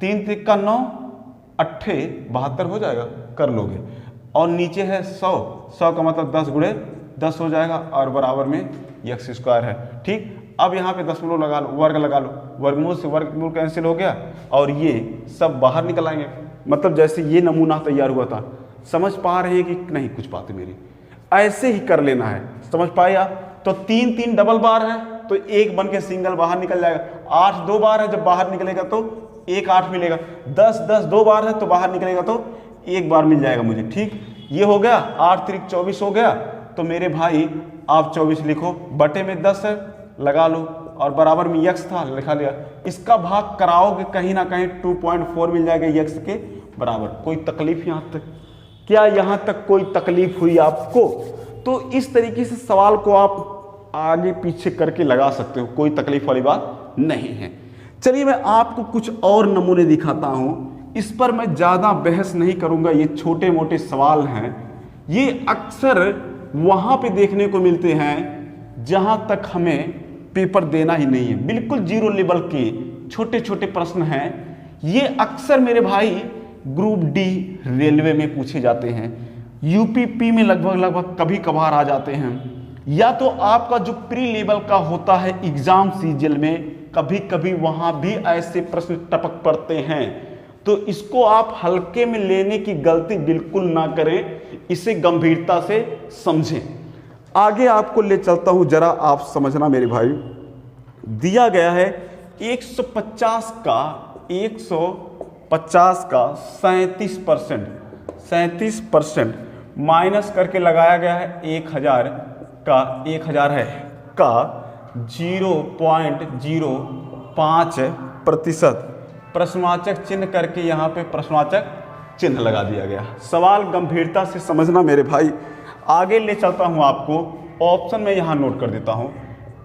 3 त्रिका 9 8 72 हो जाएगा, कर लोगे। और नीचे है 100, 100 का मतलब 10 गुणे 10 हो जाएगा और बराबर में यक्स स्क्वायर है ठीक। अब यहाँ पे 10 लगा लो, वर्ग लगा लो, वर्गमूल से वर्गमूल कैंसिल हो गया और ये सब बाहर निकल आएंगे। मतलब जैसे ये नमूना तैयार हुआ था, समझ पा रहे हैं कि नहीं? कुछ बातें मेरी ऐसे ही कर लेना है, समझ पाया? तो 3 3 डबल बार है तो 1 बन के सिंगल बाहर निकल जाएगा। 8 2 बार है, जब बाहर निकलेगा तो 1 8 मिलेगा। 10 10 2 बार है तो बाहर निकलेगा तो 1 बार मिल जाएगा मुझे ठीक। ये हो गया, 8 त्रिक 24 हो गया। तो मेरे भाई आप 24 लिखो, बटे में 10 है लगा लो और बराबर में यक्स था लिखा लिया। इसका भाग कराओगे कहीं ना कहीं 2.4 मिल जाएगा यक्स के बराबर। कोई तकलीफ यहाँ तक? क्या यहाँ तक कोई तकलीफ हुई आपको? तो इस तरीके से सवाल को आप आगे पीछे करके लगा सकते हो, कोई तकलीफ वाली बात नहीं है। चलिए मैं आपको कुछ और नमूने दिखाता हूँ, इस पर मैं ज़्यादा बहस नहीं करूँगा। ये छोटे मोटे सवाल हैं, ये अक्सर वहाँ पे देखने को मिलते हैं जहाँ तक हमें पेपर देना ही नहीं है, बिल्कुल जीरो लेवल के छोटे छोटे प्रश्न हैं। ये अक्सर मेरे भाई ग्रुप डी रेलवे में पूछे जाते हैं, यूपीपी में लगभग कभी कभार आ जाते हैं, या तो आपका जो प्री लेवल का होता है एग्जाम सीजन में कभी कभी वहां भी ऐसे प्रश्न टपक पड़ते हैं। तो इसको आप हल्के में लेने की गलती बिल्कुल ना करें, इसे गंभीरता से समझें। आगे आपको ले चलता हूं, जरा आप समझना मेरे भाई। दिया गया है 150 का 37% माइनस करके लगाया गया है 1000 का 1000 है का 0.05% प्रश्नवाचक चिन्ह करके यहाँ पे प्रश्नवाचक चिन्ह लगा दिया गया। सवाल गंभीरता से समझना मेरे भाई। आगे ले चलता हूँ आपको, ऑप्शन में यहाँ नोट कर देता हूँ।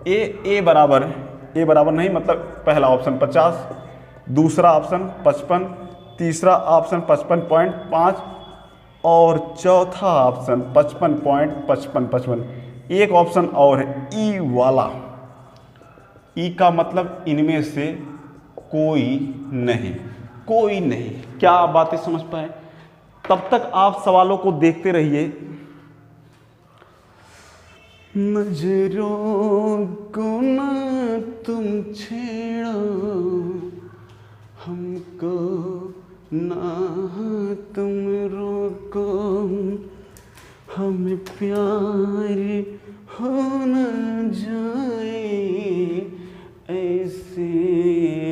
ए बराबर नहीं, मतलब पहला ऑप्शन 50, दूसरा ऑप्शन 55, तीसरा ऑप्शन 55.5 और चौथा ऑप्शन 55.55। एक ऑप्शन और है ई वाला। ई का मतलब इनमें से कोई नहीं। क्या आप बातें समझ पाए? तब तक आप सवालों को देखते रहिए। नजरों को ना तुम छेड़ो, हमको ना तुम रोको, हमें प्यार हो न जाए, ऐसे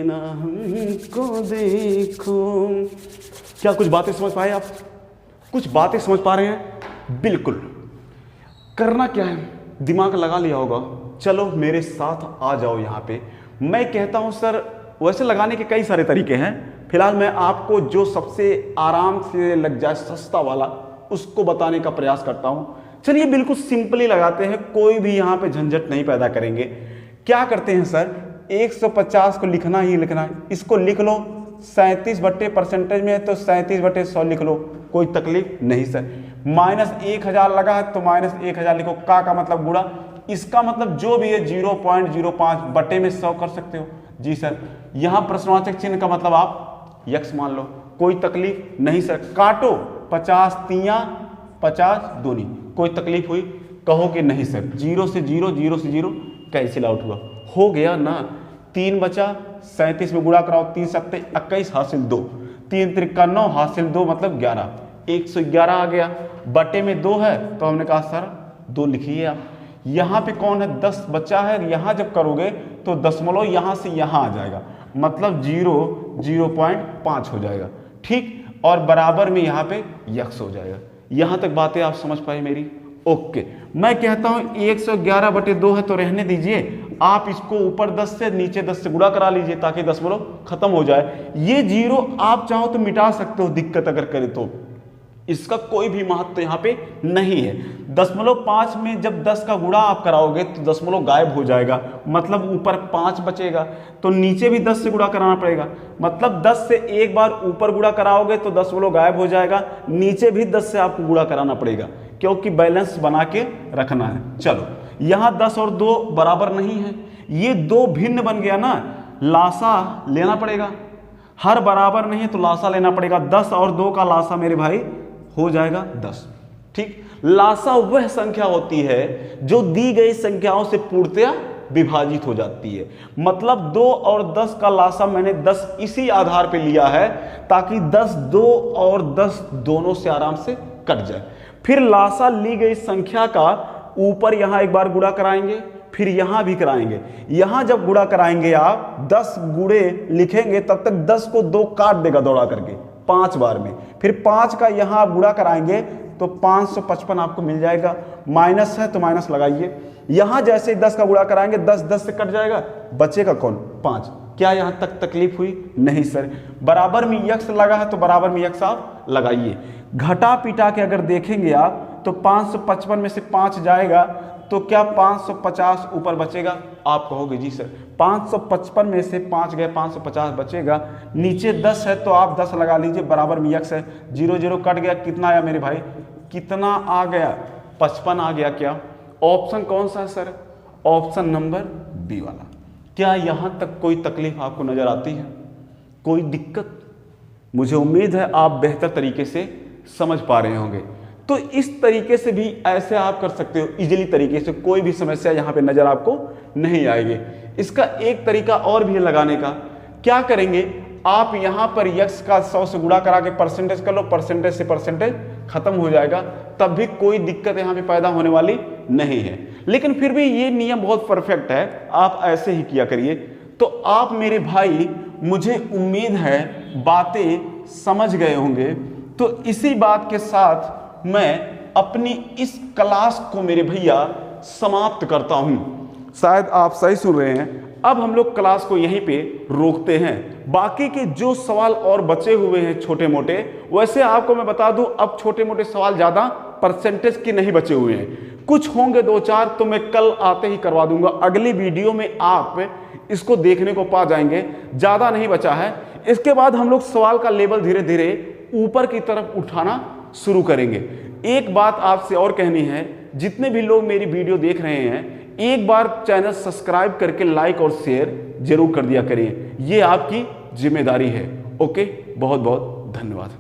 ना हमको देखो। क्या कुछ बातें समझ पाए आप? कुछ बातें समझ पा रहे हैं? बिल्कुल। करना क्या है, दिमाग लगा लिया होगा। चलो मेरे साथ आ जाओ यहाँ पे। मैं कहता हूँ सर, वैसे लगाने के कई सारे तरीके हैं, फिलहाल मैं आपको जो सबसे आराम से लग जाए सस्ता वाला उसको बताने का प्रयास करता हूँ। चलिए बिल्कुल सिंपली लगाते हैं, कोई भी यहाँ पे झंझट नहीं पैदा करेंगे। क्या करते हैं सर, 150 को लिखना ही लिखना है। इसको लिख लो, 37 बट्टे परसेंटेज में है तो 37/100 लिख लो, कोई तकलीफ नहीं सर। -1000 लगा है तो -1000 लिखो। का मतलब गुणा, इसका मतलब जो भी है 0.05 बटे में 100 कर सकते हो। जी सर। यहाँ प्रश्नवाचक चिन्ह का मतलब आप यक्स मान लो, कोई तकलीफ नहीं सर। काटो, 50 तिया 50 दूनी, कोई तकलीफ हुई? कहो कि नहीं सर। 0 से 0, 0 से 0 कैंसिल आउट हुआ, हो गया ना। 3 बचा, 37 में गुणा कराओ, 3 सत्ते 21 हासिल 2, 3 त्रिका 9 हासिल 2 मतलब 11, 111 आ गया। बटे में 2 है तो हमने कहा सर 2 लिखिए आप। यहाँ पे कौन है, 10 बचा है। यहाँ जब करोगे तो दशमलव यहाँ से यहाँ आ जाएगा, मतलब 0.5 हो जाएगा, ठीक। और बराबर में यहाँ पे यक्स हो जाएगा। यहाँ तक बातें आप समझ पाए मेरी? ओके। मैं कहता हूँ 111/2 है तो रहने दीजिए, आप इसको ऊपर 10 से नीचे 10 से गुणा करा लीजिए ताकि दशमलव खत्म हो जाए। ये 0 आप चाहो तो मिटा सकते हो, दिक्कत अगर करे तो। इसका कोई भी महत्व यहाँ पे नहीं है। 0.5 में जब 10 का गुणा आप कराओगे तो दशमलव गायब हो जाएगा, मतलब ऊपर 5 बचेगा, तो नीचे भी 10 से गुणा कराना पड़ेगा। मतलब 10 से एक बार ऊपर गुणा कराओगे तो दशमलव गायब हो जाएगा, नीचे भी 10 से आपको गुणा कराना पड़ेगा, क्योंकि बैलेंस बना के रखना है। चलो, यहाँ 10 और 2 बराबर नहीं है, ये 2 भिन्न बन गया ना, लासा लेना पड़ेगा। हर बराबर नहीं है तो लासा लेना पड़ेगा। 10 और 2 का लासा मेरे भाई हो जाएगा 10, ठीक। लासा वह संख्या होती है जो दी गई संख्याओं से पूर्णतया विभाजित हो जाती है। मतलब 2 और 10 का लासा मैंने 10 इसी आधार पे लिया है ताकि 10 2 और 10 दोनों से आराम से कट जाए। फिर लासा ली गई संख्या का ऊपर यहां एक बार गुणा कराएंगे, फिर यहां भी कराएंगे। यहां जब गुणा कराएंगे आप 10 गुणे लिखेंगे तब तक 10 को 2 काट देगा दौड़ा करके 5 बार में। फिर 5 का यहां आप गुणा कराएंगे तो 555 आपको मिल जाएगा। माइनस है तो माइनस लगाइए। यहां जैसे 10 का गुणा कराएंगे 10 10 से कट जाएगा, बचेगा कौन, 5। क्या यहां तक तकलीफ हुई? नहीं सर। बराबर में यक्स लगा है तो बराबर में यक्स आप लगाइए। घटा पिटा के अगर देखेंगे आप तो 555 में से 5 जाएगा तो क्या 550 ऊपर बचेगा? आप कहोगे जी सर 555 में से 5 गए 550 बचेगा। नीचे 10 है तो आप 10 लगा लीजिए, बराबर में यक्स है। 0 0 कट गया, कितना आया मेरे भाई? कितना आ गया? 55 आ गया। क्या ऑप्शन कौन सा है सर? ऑप्शन नंबर बी वाला। क्या यहां तक कोई तकलीफ आपको नजर आती है? कोई दिक्कत? मुझे उम्मीद है आप बेहतर तरीके से समझ पा रहे होंगे। तो इस तरीके से भी ऐसे आप कर सकते हो इजीली तरीके से, कोई भी समस्या यहाँ पे नजर आपको नहीं आएगी। इसका एक तरीका और भी है लगाने का। क्या करेंगे आप, यहाँ पर यक्स का 100 से गुणा करा के परसेंटेज कर लो, परसेंटेज से परसेंटेज खत्म हो जाएगा, तब भी कोई दिक्कत यहाँ पे पैदा होने वाली नहीं है। लेकिन फिर भी ये नियम बहुत परफेक्ट है, आप ऐसे ही किया करिए। तो आप मेरे भाई, मुझे उम्मीद है बातें समझ गए होंगे। तो इसी बात के साथ मैं अपनी इस क्लास को मेरे भैया समाप्त करता हूं। शायद आप सही सुन रहे हैं। अब हम लोग क्लास को यहीं पे रोकते हैं। बाकी के जो सवाल और बचे हुए हैं छोटे मोटे, वैसे आपको मैं बता दूं अब छोटे मोटे सवाल ज़्यादा परसेंटेज के नहीं बचे हुए हैं, कुछ होंगे 2-4 तो मैं कल आते ही करवा दूंगा। अगली वीडियो में आप इसको देखने को पा जाएंगे, ज़्यादा नहीं बचा है। इसके बाद हम लोग सवाल का लेवल धीरे धीरे ऊपर की तरफ उठाना शुरू करेंगे। एक बात आपसे और कहनी है, जितने भी लोग मेरी वीडियो देख रहे हैं, एक बार चैनल सब्सक्राइब करके लाइक और शेयर जरूर कर दिया करिए, ये आपकी जिम्मेदारी है। ओके, बहुत बहुत धन्यवाद।